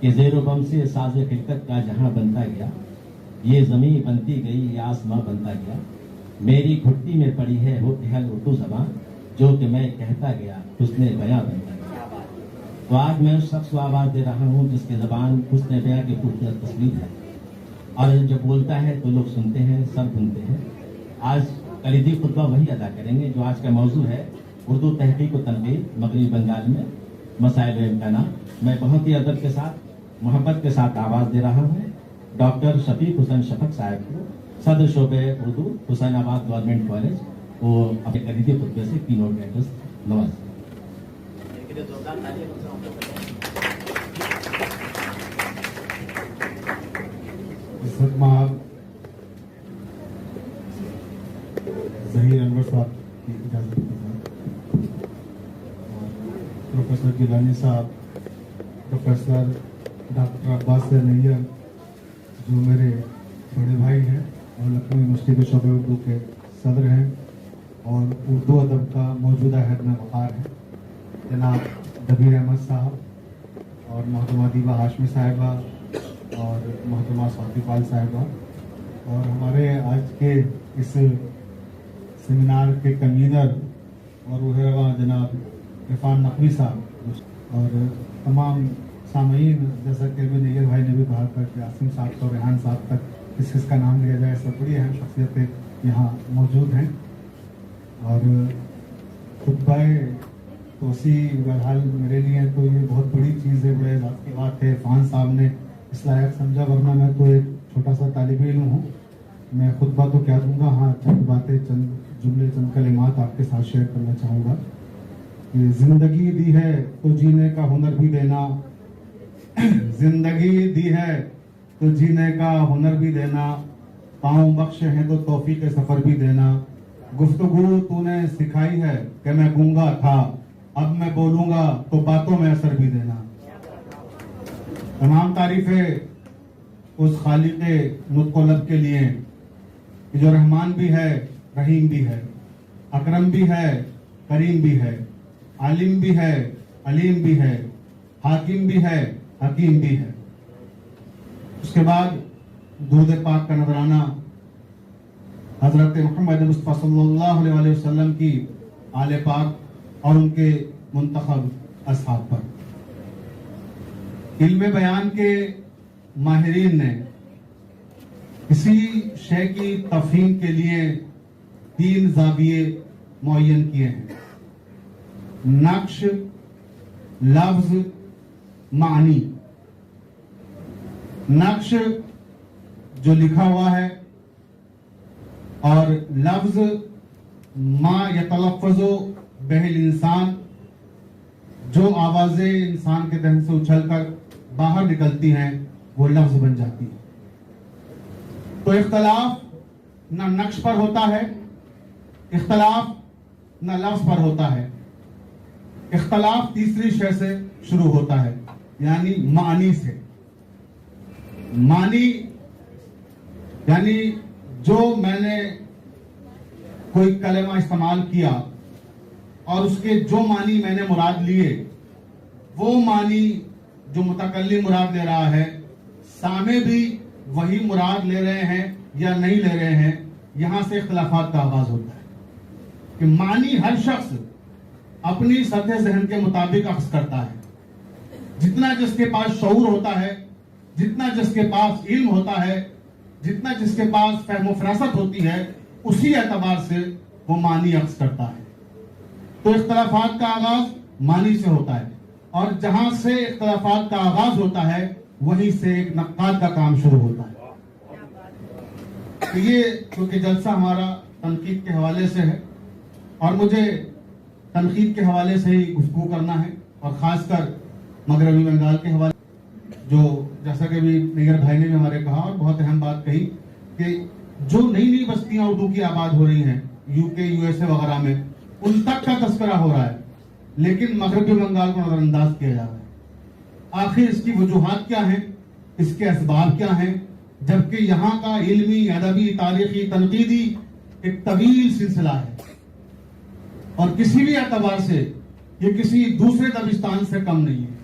کہ زیر و بم سے ساز خلقت کا جہاں بنتا گیا، یہ زمین بنتی گئی، یہ آسماں بنتا گیا، میری گھٹی میں پڑی ہے ہو اہل اردو زبان، جو کہ میں کہتا گیا حسن بیاں بنتا گیا۔ تو آج میں اس شخص کو آواز دے رہا ہوں جس کی زبان حسن بیاں کی خوبصورت تصویر ہے، اور جب بولتا ہے تو لوگ سنتے ہیں، سب سنتے ہیں۔ آج کلیدی خطبہ وہی ادا کریں گے جو آج کا موضوع ہے، اردو تحقیق و تنقید مغربی بنگال میں مسائل و امکانات۔ میں بہت ہی ادب کے ساتھ، محبت کے ساتھ آواز دے رہا ہوں ڈاکٹر شفیق حسین شفق صاحب کو، صدر شعبہ اردو، حسین آباد گورنمنٹ کالج، وہ اپنے کلیدی خطبے سے کی نوٹ ایڈریس نواز۔ ظہیر انور صاحب کی اجازت کے ساتھ، پروفیسر گیلانی صاحب، پروفیسر ڈاکٹر عباس نیر جو میرے بڑے بھائی ہیں اور لکھنؤ یونیورسٹی کے شعبہ اردو کے صدر ہیں اور اردو ادب کا موجودہ ہیڈ وقار ہے، جناب دبیر احمد صاحب اور محترمہ دیبا ہاشمی صاحبہ اور محترمہ سعودی پال صاحبہ، اور ہمارے آج کے اس سیمینار کے کنوینر اور وہ جناب عرفان نقوی صاحب، اور تمام سامعین، جیسا کہ نیر بھائی نے بھی کہا تھا کہ عاصم صاحب اور ریحان صاحب تک کس کا نام لیا جائے، سب بڑی اہم شخصیتیں یہاں موجود ہیں۔ اور خطبہ توسیع بہرحال میرے لیے تو یہ بہت بڑی چیز ہے، بڑے اعزاز کی بات ہے۔ عرفان صاحب نے اس لائق سمجھا، ورنہ میں تو ایک چھوٹا سا طالب علم ہوں، میں خطبہ تو کیا دوں گا، ہاں چند باتیں، چند جملے، چند کلمات آپ کے ساتھ شیئر کرنا چاہوں گا کہ زندگی دی ہے تو جینے کا ہنر بھی دینا، زندگی دی ہے تو جینے کا ہنر بھی دینا، پاؤں بخشے ہیں تو توفیق سفر بھی دینا، گفتگو تو نے سکھائی ہے کہ میں گونگا تھا، اب میں بولوں گا تو باتوں میں اثر بھی دینا۔ تمام تعریفیں اس خالق نطق و لب کے لیے جو رحمان بھی ہے، رحیم بھی ہے، اکرم بھی ہے، کریم بھی ہے، عالم بھی ہے، علیم بھی ہے، حاکم بھی ہے، حکیم بھی ہے۔ اس کے بعد درود پاک کا نذرانہ حضرت محمد مصطفیٰ صلی اللہ علیہ وسلم کی آل پاک اور ان کے منتخب اصحاب پر۔ علم بیان کے ماہرین نے کسی شے کی تفہیم کے لیے 3 زاویے معین کیے ہیں: نقش، لفظ، معنی۔ نقش جو لکھا ہوا ہے، اور لفظ ما یتلفظ بہ الانسان، جو آوازیں انسان کے دہن سے اچھل کر باہر نکلتی ہیں وہ لفظ بن جاتی ہیں۔ تو اختلاف نہ نقش پر ہوتا ہے، اختلاف نہ لفظ پر ہوتا ہے، اختلاف تیسری شے سے شروع ہوتا ہے، یعنی معنی سے۔ معنی یعنی جو میں نے کوئی کلمہ استعمال کیا اور اس کے جو معنی میں نے مراد لیے، وہ معنی جو متکلم مراد لے رہا ہے، سامع بھی وہی مراد لے رہے ہیں یا نہیں لے رہے ہیں، یہاں سے اختلافات کا آغاز ہوتا ہے کہ معنی ہر شخص اپنی سطح ذہن کے مطابق اخذ کرتا ہے۔ جتنا جس کے پاس شعور ہوتا ہے، جتنا جس کے پاس علم ہوتا ہے، جتنا جس کے پاس فہم و فراست ہوتی ہے، اسی اعتبار سے وہ معنی اخذ کرتا ہے۔ تو اختلافات کا آغاز معنی سے ہوتا ہے، اور جہاں سے اختلافات کا آغاز ہوتا ہے وہیں سے ایک نقاد کا کام شروع ہوتا ہے۔ تو یہ کیونکہ جلسہ ہمارا تنقید کے حوالے سے ہے، اور مجھے تنقید کے حوالے سے ہی گفتگو کرنا ہے، اور خاص کر مغربی بنگال کے حوالے، جو جیسا کہ بھی نگر بھائی نے بھی ہمارے کہا اور بہت اہم بات کہی کہ جو نئی نئی بستیاں اردو کی آباد ہو رہی ہیں یو کے، یو ایس اے وغیرہ میں، ان تک کا تذکرہ ہو رہا ہے، لیکن مغربی بنگال کو نظر انداز کیا جا رہا ہے۔ آخر اس کی وجوہات کیا ہیں، اس کے اسباب کیا ہیں، جبکہ یہاں کا علمی، ادبی، تاریخی، تنقیدی ایک طویل سلسلہ ہے، اور کسی بھی اعتبار سے یہ کسی دوسرے دبستان سے کم نہیں ہے۔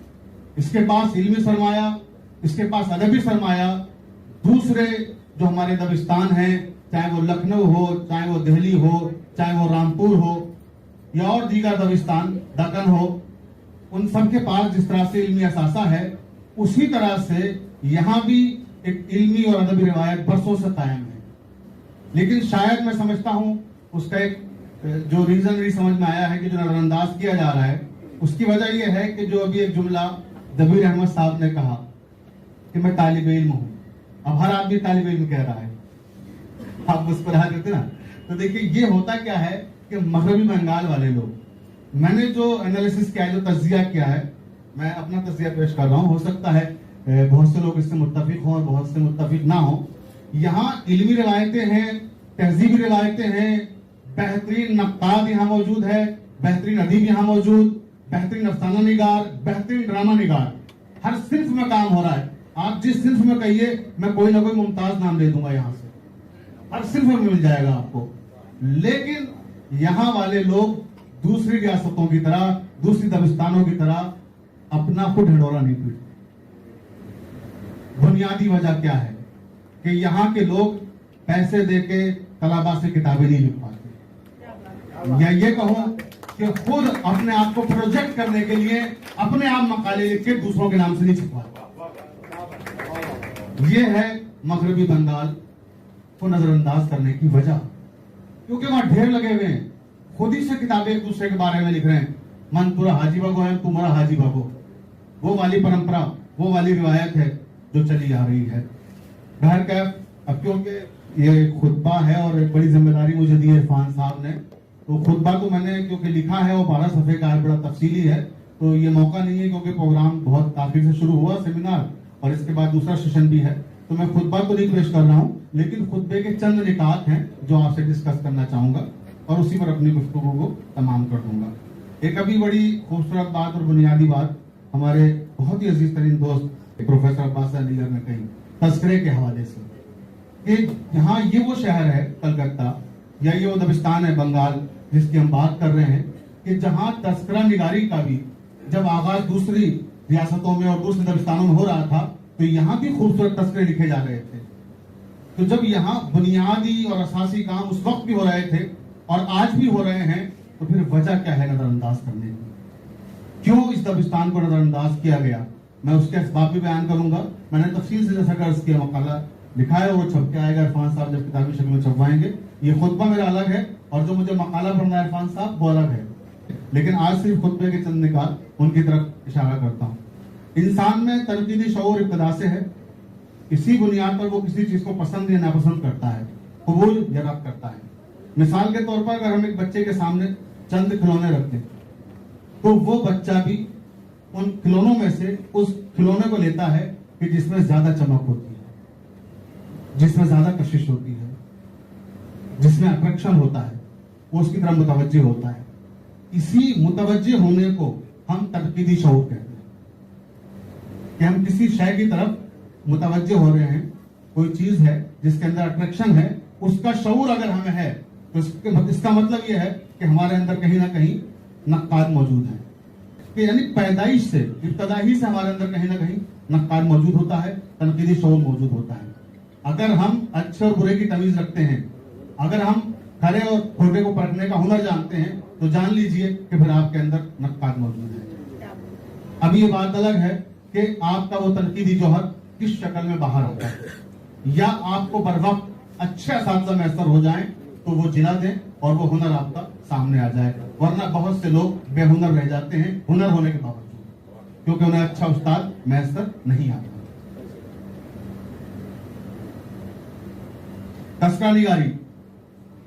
اس کے پاس علمی سرمایہ، اس کے پاس ادبی سرمایہ دوسرے جو ہمارے دبستان ہیں، چاہے وہ لکھنؤ ہو، چاہے وہ دہلی ہو، چاہے وہ رامپور ہو یا اور دیگر دبستان دکن ہو، ان سب کے پاس جس طرح سے علمی اثاثہ ہے، اسی طرح سے یہاں بھی ایک علمی اور ادبی روایت برسوں سے قائم ہے. لیکن شاید میں سمجھتا ہوں اس کا ایک جو ریزن نہیں سمجھ میں آیا ہے کہ جو نظر انداز کیا جا رہا ہے، اس کی وجہ یہ ہے کہ جو ابھی ایک جملہ دبیر احمد صاحب نے کہا کہ میں طالب علم ہوں. اب ہر آدمی طالب علم کہہ رہا ہے، آپ مسکرا دیتے نا. تو دیکھیے یہ ہوتا کیا ہے کہ مغربی بنگال والے لوگ، میں نے جو انالیسس کیا ہے، جو تجزیہ کیا ہے، میں اپنا تجزیہ پیش کر رہا ہوں، ہو سکتا ہے بہت سے لوگ اس سے متفق ہوں اور بہت سے متفق نہ ہوں. یہاں علمی روایتیں ہیں، تہذیبی روایتیں ہیں، بہترین نقاد یہاں موجود ہے، بہترین ادیب یہاں موجود، بہترین افسانہ نگار، بہترین ڈرامہ نگار، ہر صنف میں کام ہو رہا ہے. آپ جس صنف میں کہیے میں کوئی نہ کوئی ممتاز نام دے دوں گا، یہاں سے ہر صنف میں مل جائے گا آپ کو. لیکن یہاں والے لوگ دوسری ریاستوں کی طرح، دوسری دبستانوں کی طرح اپنا خود ڈھنڈورا نہیں پیٹتے. بنیادی وجہ کیا ہے کہ یہاں کے لوگ پیسے دے کے طلباء سے کتابیں نہیں لکھ پاتے، یا یہ کہوں کہ خود اپنے آپ کو پروجیکٹ کرنے کے لیے اپنے آپ مقالے لکھ کے دوسروں کے نام سے نہیں چھپواتے. یہ ہے مغربی بنگال کو نظر انداز کرنے کی وجہ، کیونکہ وہاں ڈھیر لگے ہوئے ہیں، خود ہی سے کتابیں ایک دوسرے کے بارے میں لکھ رہے ہیں. من پورا حاجی بابو ہے، تمہارا حاجی بابو، وہ والی پرمپرا، وہ والی روایت ہے جو چلی آ رہی ہے. بہرکیف اب کیونکہ یہ خطبہ ہے اور ایک بڑی ذمہ داری مجھے دی عرفان صاحب نے، تو خطبہ تو میں نے کیونکہ لکھا ہے وہ 12 صفحے کا ہے، بڑا تفصیلی ہے، تو یہ موقع نہیں ہے کیونکہ پروگرام بہت تاخیر سے شروع ہوا سیمینار، اور اس کے بعد دوسرا سیشن بھی ہے، تو میں خطبہ تو نہیں پیش کر رہا ہوں، لیکن خطبے کے چند نکات ہیں جو آپ سے ڈسکس کرنا چاہوں گا اور اسی پر اپنی گفتگو کو تمام کر دوں گا. ایک ابھی بڑی خوبصورت بات اور بنیادی بات ہمارے بہت ہی عزیز ترین دوست پروفیسر عباس علی نے کہی تذکرے کے حوالے سے، کہ یہاں یہ وہ شہر ہے کلکتہ یا یہ وہ دبستان ہے بنگال جس کی ہم بات کر رہے ہیں، کہ جہاں تذکرہ نگاری کا بھی جب آغاز دوسری ریاستوں میں اور دوسرے دبستانوں میں ہو رہا تھا تو یہاں بھی خوبصورت تذکرے لکھے جا رہے تھے. تو جب یہاں بنیادی اور اساسی کام اس وقت بھی ہو رہے تھے اور آج بھی ہو رہے ہیں، تو پھر وجہ کیا ہے نظر انداز کرنے کی؟ کیوں اس دبستان کو نظر انداز کیا گیا؟ میں اس کے اسباب بھی بیان کروں گا. میں نے تفصیل سے جیسا عرض کیا مقالہ لکھا ہے اور وہ چھپ کے آئے گا، عرفان صاحب جب کتابی شکل میں چھپوائیں گے. یہ خطبہ میرا الگ ہے اور جو مجھے مقالہ پڑھنا ہے عرفان صاحب وہ الگ ہے، لیکن آج صرف خطبے کے چند نکات ان کی طرف اشارہ کرتا ہوں. انسان میں تنقیدی شعور ابتدا سے ہے، اسی بنیاد پر وہ کسی چیز کو پسند یا ناپسند کرتا ہے، قبول یا رد کرتا ہے. مثال کے طور پر اگر ہم ایک بچے کے سامنے چند کھلونے رکھتے تو وہ بچہ بھی ان کھلونوں میں سے اس کھلونے کو لیتا ہے کہ جس میں زیادہ چمک ہوتی ہے، جس میں زیادہ کشش ہوتی ہے، جس میں اٹریکشن ہوتا ہے، وہ اس کی طرف متوجہ ہوتا ہے. اسی متوجہ ہونے کو ہم تنقیدی شعور کہتے ہیں، کہ ہم کسی شے کی طرف متوجہ ہو رہے ہیں، کوئی چیز ہے جس کے اندر اٹریکشن ہے، اس کا شعور اگر ہمیں ہے تو اس کا مطلب یہ ہے کہ ہمارے اندر کہیں نہ کہیں نقاد موجود ہیں، کہ یعنی پیدائش سے، ابتدا ہی سے ہمارے اندر کہیں نہ کہیں نقاد موجود ہوتا ہے، تنقیدی شعور موجود ہوتا ہے. اگر ہم اچھے اور برے کی تمیز رکھتے ہیں، اگر ہم کھرے اور کھوٹے کو پرکھنے کا ہنر جانتے ہیں، تو جان لیجئے کہ پھر آپ کے اندر نقاد موجود ہے. اب یہ بات الگ ہے کہ آپ کا وہ تنقیدی جوہر کس شکل میں باہر آتا ہے، یا آپ کو بر وقت اچھے اساتذہ میسر ہو جائیں تو وہ جلا دیں اور وہ ہنر آپ کا سامنے آ جائے. ورنہ بہت سے لوگ بے ہنر رہ جاتے ہیں ہنر ہونے کے باوجود، کیونکہ انہیں اچھا استاد میسر نہیں آتا. تذکرہ نگاری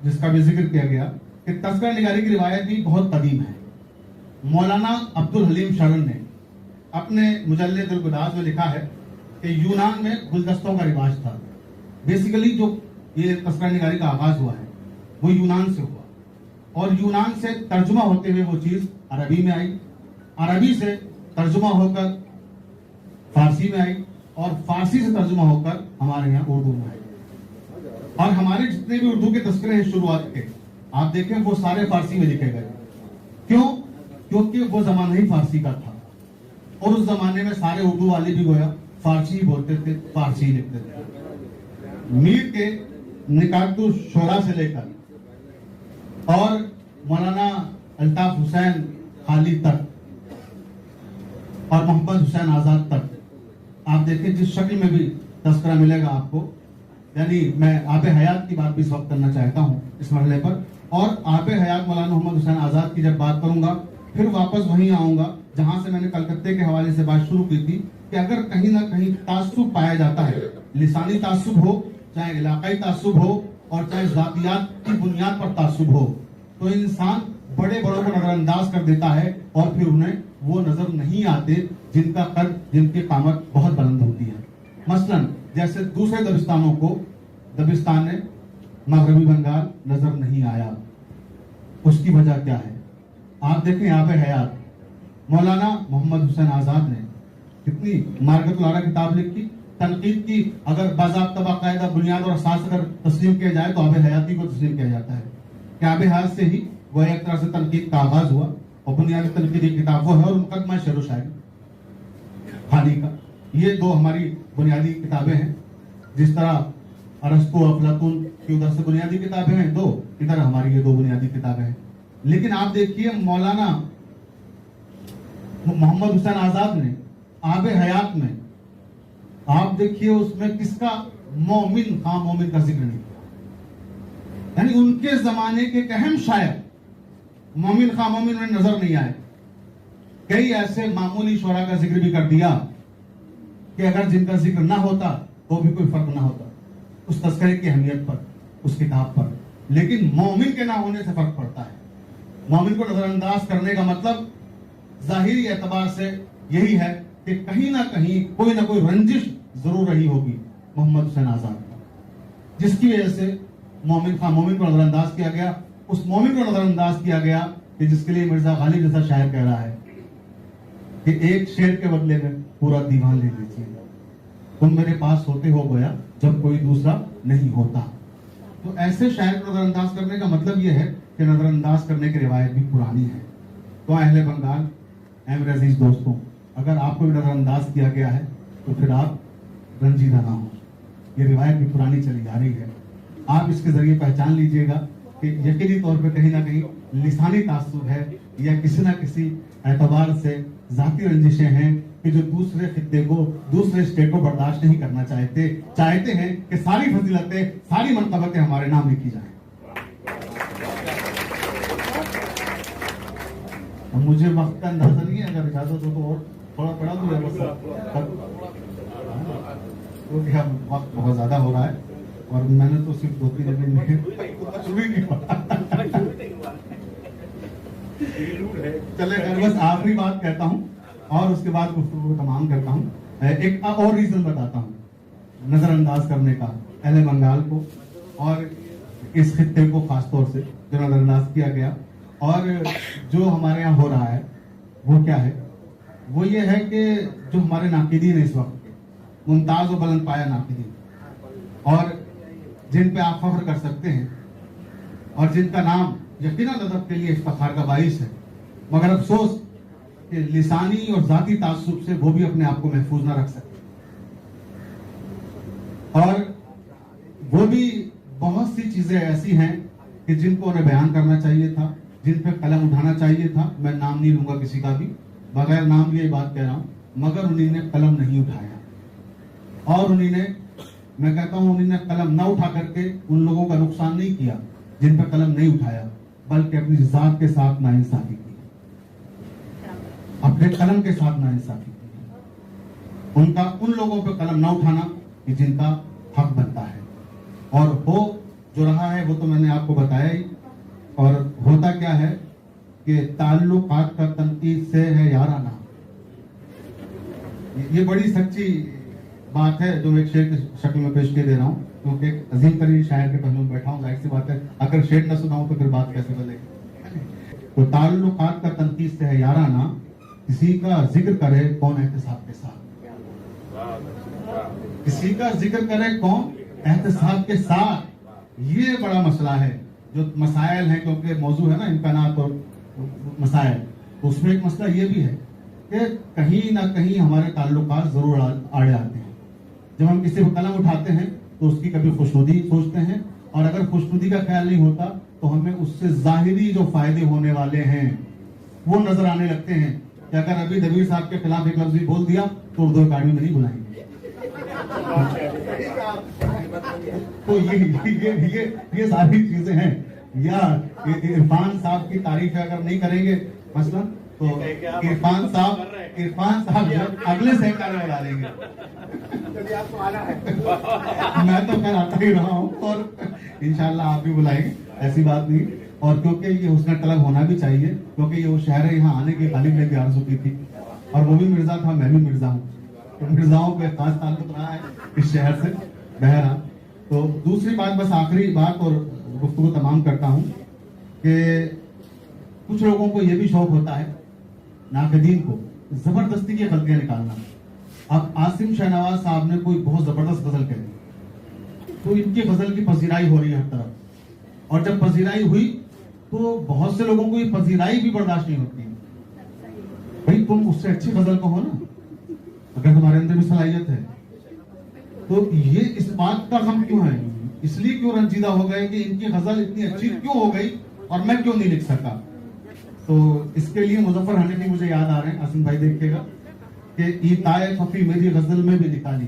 جس کا بھی ذکر کیا گیا، کہ تذکرہ نگاری کی روایت بھی بہت قدیم ہے. مولانا عبدالحلیم شرن نے اپنے مجلد الگداز میں لکھا ہے کہ یونان میں گلدستوں کا رواج تھا. بیسیکلی جو یہ تذکرہ نگاری کا آغاز ہوا ہے وہ یونان سے ہوا، اور یونان سے ترجمہ ہوتے ہوئے وہ چیز عربی میں آئی، عربی سے ترجمہ ہو کر فارسی میں آئی، اور فارسی سے ترجمہ ہو کر ہمارے یہاں اردو میں آئی. اور ہمارے جتنے بھی اردو کے تذکرے ہیں شروعات کے، آپ دیکھیں وہ سارے فارسی میں لکھے گئے. کیوں؟ کیونکہ وہ زمانہ ہی فارسی کا تھا، اور اس زمانے میں سارے اردو والے بھی گویا فارسی بولتے تھے، فارسی لکھتے تھے۔ میر کے نکاتو شورا سے لے کر اور مولانا الطاف حسین خالد تک اور محمد حسین آزاد تک آپ دیکھیں جس شکل میں بھی تذکرہ ملے گا آپ کو، یعنی میں آب حیات کی بات بھی اس وقت کرنا چاہتا ہوں اس مرحلے پر، اور آب حیات مولانا محمد حسین آزاد کی جب بات کروں گا پھر واپس وہیں آؤں گا جہاں سے میں نے کلکتے کے حوالے سے بات شروع کی تھی کہ اگر کہیں نہ کہیں تعصب پایا جاتا ہے، لسانی تعصب ہو، چاہے علاقائی تعصب ہو، اور چاہے ذاتیات کی بنیاد پر تعصب ہو، تو انسان بڑے بڑوں کو نظر انداز کر دیتا ہے اور پھر انہیں وہ نظر نہیں آتے جن کا قد، جن کی قامت بہت بلند ہوتی ہے۔ مثلا جیسے دوسرے دبستانوں کو دبستان نے مغربی بنگال نظر نہیں آیا، اس کی وجہ کیا ہے؟ آپ دیکھیں آب حیات مولانا محمد حسین آزاد نے کتنی مارکت العرا کتاب لکھی، تنقید کی، اگر باضابطہ باقاعدہ بنیاد اور اساس اگر تسلیم کیا جائے تو آب حیاتی کو تسلیم کیا جاتا ہے کہ آب حیات سے ہی وہ ایک طرح سے تنقید کا آغاز ہوا، اور بنیادی تنقیدی کتاب وہ ہے، اور مقدمہ شعر و شاعری خانی کا۔ یہ دو ہماری بنیادی کتابیں ہیں، جس طرح ارسطو افلاطون کی ادھر سے بنیادی کتابیں ہیں دو، ادھر ہماری یہ دو بنیادی کتابیں ہیں۔ لیکن آپ دیکھیے مولانا محمد حسین آزاد نے آب حیات میں آپ دیکھیے اس میں کس کا مومن خواہ مومن کا ذکر نہیں کیا، یعنی ان کے زمانے کے ایک اہم شاعر مومن خواہ مومن میں نظر نہیں آئے۔ کئی ایسے معمولی شعراء کا ذکر بھی کر دیا کہ اگر جن کا ذکر نہ ہوتا تو بھی کوئی فرق نہ ہوتا اس تذکرے کی اہمیت پر، اس کتاب پر، لیکن مومن کے نہ ہونے سے فرق پڑتا ہے۔ مومن کو نظر انداز کرنے کا مطلب ظاہری اعتبار سے یہی ہے کہ کہیں نہ کہیں کوئی نہ کوئی رنجش ضرور رہی ہوگی محمد حسین آزاد کا، جس کی وجہ سے مومن خواہ مومن کو نظر انداز کیا گیا۔ اس مومن کو نظر انداز کیا گیا کہ جس کے لیے مرزا غالب جیسا شاعر کہہ رہا ہے کہ ایک شعر کے بدلے میں پورا دیوان لے لیجیے، تم میرے پاس ہوتے ہو گیا جب کوئی دوسرا نہیں ہوتا۔ تو ایسے شاعر کو نظر انداز کرنے کا مطلب یہ ہے کہ نظر انداز کرنے کی روایت بھی پرانی ہے۔ تو اہل بنگال، اے میرے عزیز دوستوں، اگر آپ کو بھی نظر انداز کیا گیا ہے تو پھر آپ رنجیدہ نہ ہوں، یہ روایت بھی پرانی چلی آ رہی ہے۔ آپ اس کے ذریعے پہچان لیجئے گا کہ یقینی طور پہ کہیں نہ کہیں لسانی تعصب ہے یا کسی نہ کسی اعتبار سے ذاتی رنجشیں ہیں کہ جو دوسرے خطے کو، دوسرے اسٹیٹ کو برداشت نہیں کرنا چاہتے ہیں کہ ساری فضیلتیں، ساری منقبتیں ہمارے نام لکھی جائیں۔ مجھے وقت کا اندازہ نہیں ہے، اگر اجازت ہو تو اور تھوڑا پڑھا دوں یا بس، کیونکہ اب وقت بہت زیادہ ہو رہا ہے اور میں نے تو صرف 2-3 دن میں چلے بس آخری بات کہتا ہوں اور اس کے بعد گفتگو کو تمام کرتا ہوں۔ ایک اور ریزن بتاتا ہوں نظر انداز کرنے کا اہل بنگال کو اور اس خطے کو خاص طور سے جو نظر انداز کیا گیا، اور جو ہمارے یہاں ہو رہا ہے وہ کیا ہے؟ وہ یہ ہے کہ جو ہمارے ناقدین اس وقت کے ممتاز و بلند پایا ناقدین، اور جن پہ آپ فخر کر سکتے ہیں اور جن کا نام یقیناً ادب کے لیے افتخار کا باعث ہے، مگر افسوس کہ لسانی اور ذاتی تعصب سے وہ بھی اپنے آپ کو محفوظ نہ رکھ سکتے، اور وہ بھی بہت سی چیزیں ایسی ہیں کہ جن کو انہیں بیان کرنا چاہیے تھا، جن پہ قلم اٹھانا چاہیے تھا۔ میں نام نہیں لوں گا کسی کا بھی، بغیر نام لیے بات کہہ رہا ہوں، مگر انہیں نے قلم نہیں اٹھایا، اور انہیں نے، میں کہتا ہوں انہیں نے قلم نہ اٹھا کر کے ان لوگوں کا نقصان نہیں کیا جن پہ قلم نہیں اٹھایا، بلکہ اپنی ذات کے ساتھ ناانصافی کی، اپنے قلم کے ساتھ ناانصافی کی، ان کا ان لوگوں پہ قلم نہ اٹھانا کہ جن کا حق بنتا ہے، اور ہو جو رہا ہے وہ تو میں نے آپ کو بتایا ہی۔ اور ہوتا کیا ہے کہ تعلقات کا تنقید سے ہے یارانہ، یہ بڑی سچی بات ہے جو میں ایک شعر کی شکل میں پیش کر دے رہا ہوں، کیونکہ ایک عظیم ترین شاعر کے پہلو میں بیٹھا ہوں، ظاہر سی بات ہے اگر شعر نہ سناؤں تو پھر بات کیسے بنے گی۔ تو تعلقات کا تنقید سے ہے یارانہ، کسی کا ذکر کرے کون احتساب کے ساتھ، کسی کا ذکر کرے کون احتساب کے ساتھ، یہ بڑا مسئلہ ہے۔ جو مسائل ہیں، کیونکہ موضوع ہے نا امکانات اور مسائل، اس میں ایک مسئلہ یہ بھی ہے کہ کہیں نہ کہیں ہمارے تعلقات ضرور آڑے آتے ہیں. جب ہم کسی کو قلم اٹھاتے ہیں تو اس کی کبھی خوشنودی سوچتے ہیں, اور اگر خوشنودی کا خیال نہیں ہوتا تو ہمیں اس سے ظاہری جو فائدے ہونے والے ہیں وہ نظر آنے لگتے ہیں, کہ اگر ابھی دبیر صاحب کے خلاف ایک لفظ بھی بول دیا تو اردو اکیڈمی میں نہیں بلائیں گے. تو یہ ساری چیزیں ہیں. یا عرفان صاحب کی تعریف اگر نہیں کریں گے مثلا تو عرفان صاحب اگلے سیمینار میں بلا لیں گے. میں تو خیر آتا ہی رہا ہوں, اور انشاءاللہ آپ بھی بلائیں گے, ایسی بات نہیں. اور کیونکہ یہ حسن طلب ہونا بھی چاہیے, کیونکہ یہ وہ شہر ہے یہاں آنے کی غالب نے بھی آرزو کی تھی, اور وہ بھی مرزا تھا, میں بھی مرزا ہوں, تو مرزاؤں کو ایک خاص تعلق رہا ہے اس شہر سے. بہرحال تو دوسری بات, بس آخری بات اور گفتگو تمام کرتا ہوں, کہ کچھ لوگوں کو یہ بھی شوق ہوتا ہے, ناقدین کو, زبردستی کی غلطیاں نکالنا. اب عاصم شہنواز صاحب نے کوئی بہت زبردست غزل کہی تو ان کی غزل کی پذیرائی ہو رہی ہے ہر طرف, اور جب پذیرائی ہوئی تو بہت سے لوگوں کو یہ پذیرائی بھی برداشت نہیں ہوتی. بھائی تم اس سے اچھی غزل کہو نا, اگر تمہارے اندر بھی صلاحیت ہے. تو یہ اس بات کا غم کیوں ہے, اس لیے کیوں رنجیدہ ہو گئے کہ ان کی غزل اتنی اچھی کیوں ہو گئی اور میں کیوں نہیں لکھ سکا. تو اس کے لیے مظفر حنفی مجھے یاد آ رہے ہیں, آسم بھائی دیکھیے گا, کہ ایتائے خفی میری غزل میں بھی نکالی,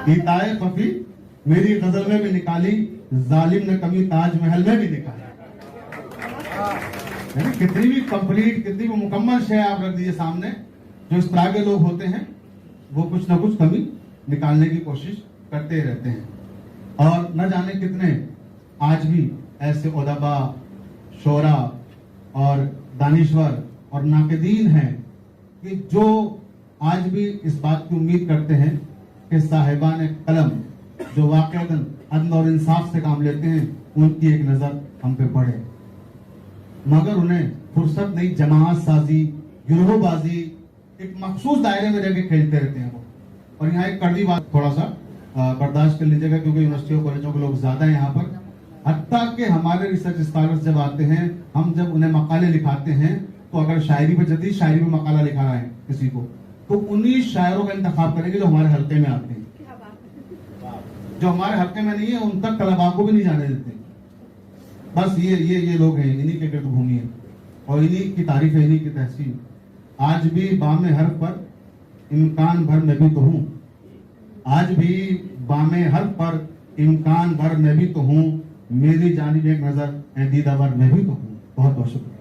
ایتائے خفی میری غزل میں بھی نکالی, ظالم نے کمی تاج محل میں بھی نکالی. کتنی بھی کمپلیٹ, کتنی بھی مکمل شے آپ رکھ دیجیے سامنے, جو اس طرح کے لوگ ہوتے ہیں وہ کچھ نہ کچھ کمی نکالنے کی کوشش کرتے رہتے ہیں. اور نہ جانے کتنے آج بھی ایسے ادبا, شعرا اور دانشور اور ناقدین ہیں کہ جو آج بھی اس بات کی امید کرتے ہیں کہ صاحبان قلم جو واقعتاً عدل اور انصاف سے کام لیتے ہیں ان کی ایک نظر ہم پہ پڑے, مگر انہیں فرصت نہیں. جماعت سازی, گروہ بازی, ایک مخصوص دائرے میں رہ کے کھیلتے رہتے ہیں وہ. اور یہاں ایک کڑوی بات تھوڑا سا برداشت کر لیجیے گا, کیونکہ یونیورسٹیوں کالجوں کے لوگ زیادہ ہیں یہاں پر. حتیٰ کہ ہمارے ریسرچ اسکالرز جب آتے ہیں, ہم جب انہیں مقالے لکھاتے ہیں, تو اگر شاعری پہ جدید شاعری پہ مقالہ لکھا رہا ہے کسی کو, تو انہی شاعروں کا انتخاب کریں گے جو ہمارے حلقے میں آتے ہیں. جو ہمارے حلقے میں نہیں ہے ان تک طلباء کو بھی نہیں جانے دیتے. بس یہ لوگ ہیں, انہی کے گرد گھومی ہے, اور انہی کی تعریف ہے, انہی کی تحسین. آج بھی بام حرف پر امکان بھر میں بھی تو ہوں, آج بھی بام حرف پر امکان بھر میں بھی تو ہوں, میری جانب ایک نظر اے دیدہ بھر میں بھی تو ہوں. بہت بہت شکریہ.